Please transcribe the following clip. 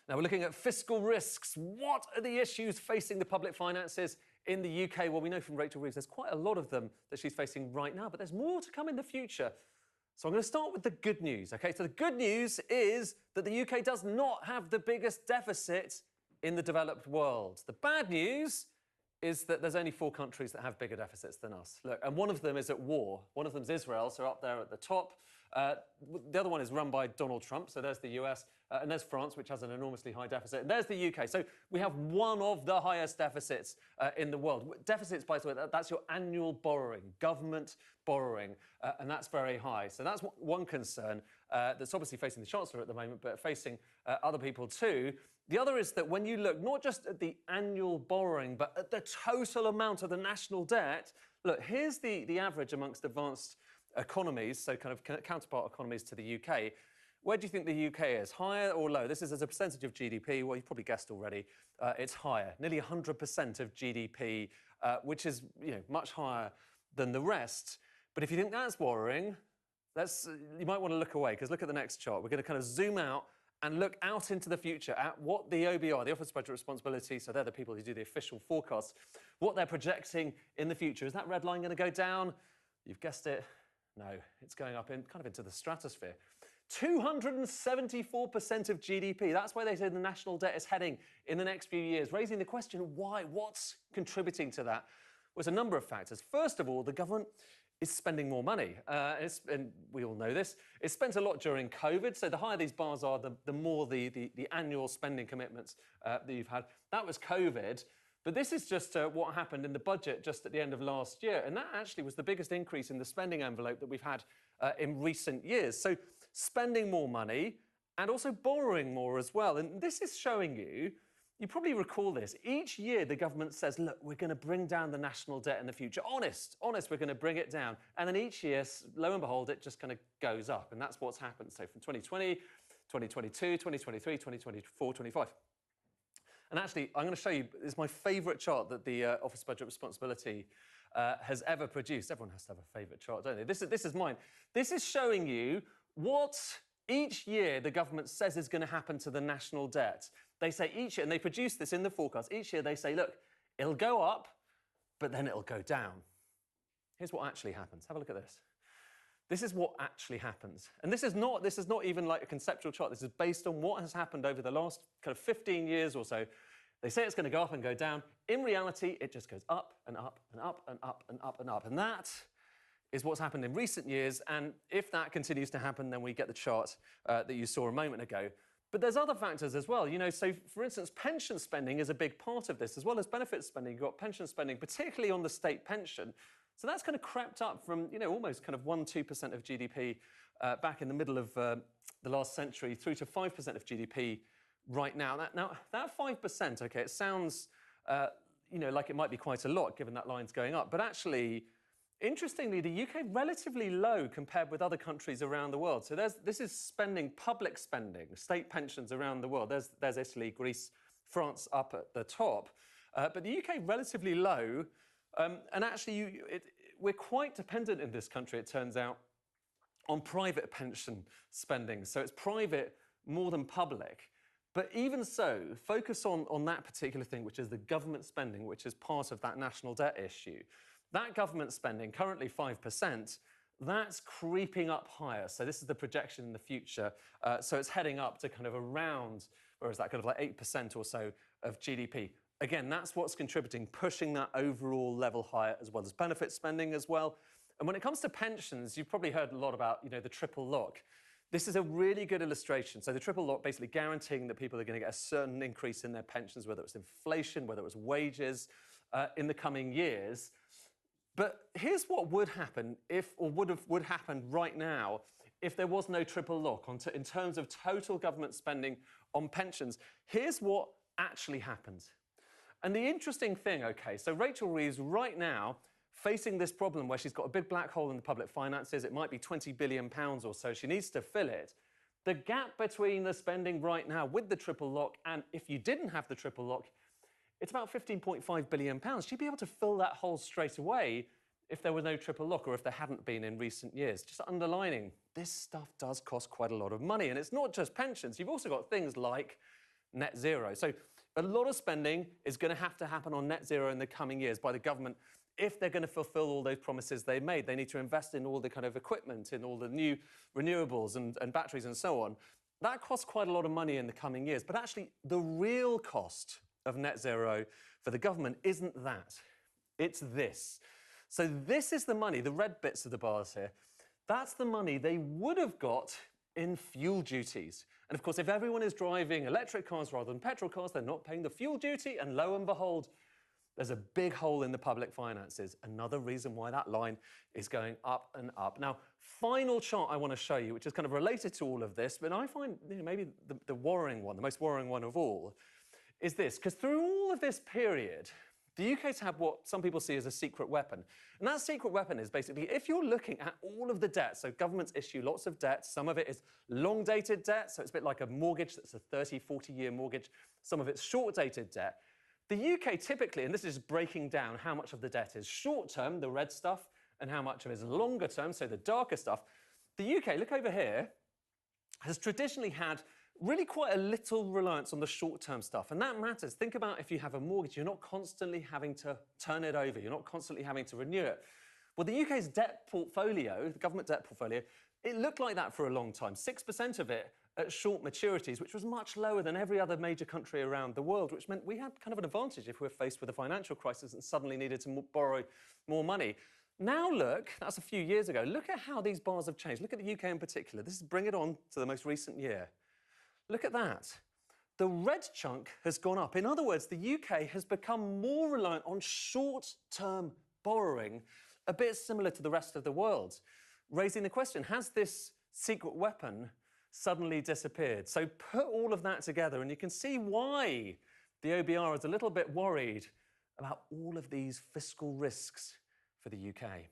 Now we're looking at fiscal risks. What are the issues facing the public finances in the UK? Well, we know from Rachel Reeves there's quite a lot of them that she's facing right now, but there's more to come in the future. So I'm going to start with the good news, OK? So the good news is that the UK does not have the biggest deficit in the developed world. The bad news is that there's only 4 countries that have bigger deficits than us. Look, and one of them is at war. One of them is Israel, so up there at the top. The other one is run by Donald Trump, so there's the US, and there's France, which has an enormously high deficit, and there's the UK. So we have one of the highest deficits in the world. Deficits, by the way, that's your annual borrowing, government borrowing, and that's very high. So that's one concern that's obviously facing the Chancellor at the moment, but facing other people too. The other is that when you look not just at the annual borrowing, but at the total amount of the national debt, look, here's the average amongst advanced economies, so kind of counterpart economies to the UK. Where do you think the UK is? Higher or low? This is as a percentage of GDP. Well, you've probably guessed already. It's higher, nearly 100% of GDP, which is much higher than the rest. But if you think that's worrying, you might want to look away, because look at the next chart. We're going to kind of zoom out and look out into the future at what the OBR, the Office of Budget Responsibility, so they're the people who do the official forecasts, what they're projecting in the future. Is that red line going to go down? You've guessed it. No, it's going up kind of into the stratosphere. 274% of GDP. That's where they say the national debt is heading in the next few years, raising the question, why? What's contributing to that? Well, it's a number of factors. First of all, the government is spending more money. And we all know this. It spent a lot during COVID, so the higher these bars are, the more the annual spending commitments that you've had. That was COVID. But this is just what happened in the budget just at the end of last year. And that actually was the biggest increase in the spending envelope that we've had in recent years. So spending more money and also borrowing more as well. And this is showing you probably recall this, each year the government says, look, we're going to bring down the national debt in the future. Honest, we're going to bring it down. And then each year, lo and behold, it just kind of goes up. And that's what's happened. So from 2020, 2022, 2023, 2024, 25. And actually, I'm going to show you, this is my favourite chart that the Office of Budget Responsibility has ever produced. Everyone has to have a favourite chart, don't they? This is mine. This is showing you what each year the government says is going to happen to the national debt. They say each year, and they produce this in the forecast, each year they say, look, it'll go up, but then it'll go down. Here's what actually happens. Have a look at this. This is what actually happens. And this is not even like a conceptual chart. This is based on what has happened over the last kind of 15 years or so. They say it's going to go up and go down. In reality, it just goes up and up and up and up and up and up. And that is what's happened in recent years. And if that continues to happen, then we get the chart that you saw a moment ago. But there's other factors as well. So for instance, pension spending is a big part of this, as well as benefit spending. You've got pension spending, particularly on the state pension. So that's kind of crept up from, almost kind of 1-2% of GDP back in the middle of the last century through to 5% of GDP right now. Now, that 5%, OK, it sounds, like it might be quite a lot, given that line's going up. But actually, interestingly, the UK relatively low compared with other countries around the world. So this is spending, public spending, state pensions around the world. There's Italy, Greece, France up at the top. But the UK relatively low. And actually, we're quite dependent in this country, it turns out, on private pension spending. So it's private more than public. But even so, focus on that particular thing, which is the government spending, which is part of that national debt issue. That government spending, currently 5%, that's creeping up higher. So this is the projection in the future. So it's heading up to kind of around, or is that kind of like 8% or so of GDP. Again, that's what's contributing, pushing that overall level higher, as well as benefit spending as well. And when it comes to pensions, you've probably heard a lot about, the triple lock. This is a really good illustration. So the triple lock basically guaranteeing that people are going to get a certain increase in their pensions, whether it's inflation, whether it's wages, in the coming years. But here's what would happen would happen right now if there was no triple lock in terms of total government spending on pensions. Here's what actually happens. And the interesting thing, OK, so Rachel Reeves right now facing this problem where she's got a big black hole in the public finances. It might be £20 billion or so. She needs to fill it. The gap between the spending right now with the triple lock and if you didn't have the triple lock, it's about £15.5 billion. She'd be able to fill that hole straight away if there was no triple lock or if there hadn't been in recent years. Just underlining, this stuff does cost quite a lot of money. And it's not just pensions. You've also got things like net zero. So a lot of spending is going to have to happen on net zero in the coming years by the government. If they're going to fulfill all those promises they made, they need to invest in all the kind of equipment, in all the new renewables and batteries and so on. That costs quite a lot of money in the coming years. But actually, the real cost of net zero for the government isn't that. It's this. So this is the money, the red bits of the bars here. That's the money they would have got in fuel duties. And of course, if everyone is driving electric cars rather than petrol cars, they're not paying the fuel duty. And lo and behold, there's a big hole in the public finances. Another reason why that line is going up and up. Now, final chart I want to show you, which is kind of related to all of this, but I find maybe the worrying one, the most worrying one of all, is this. Because through all of this period, the UK's had what some people see as a secret weapon. And that secret weapon is basically, if you're looking at all of the debt, so governments issue lots of debt, some of it is long-dated debt, so it's a bit like a mortgage that's a 30, 40-year mortgage, some of it's short-dated debt. The UK typically, and this is breaking down how much of the debt is short-term, the red stuff, and how much of it is longer-term, so the darker stuff. The UK, look over here, has traditionally had really quite a little reliance on the short-term stuff, and that matters. Think about if you have a mortgage, you're not constantly having to turn it over, you're not constantly having to renew it. Well, the UK's debt portfolio, the government debt portfolio, it looked like that for a long time. 6% of it at short maturities, which was much lower than every other major country around the world, which meant we had kind of an advantage if we were faced with a financial crisis and suddenly needed to borrow more money. Now look, that's a few years ago, look at how these bars have changed. Look at the UK in particular. This is bring it on to the most recent year. Look at that. The red chunk has gone up. In other words, the UK has become more reliant on short-term borrowing, a bit similar to the rest of the world, raising the question, has this secret weapon suddenly disappeared? So put all of that together and you can see why the OBR is a little bit worried about all of these fiscal risks for the UK.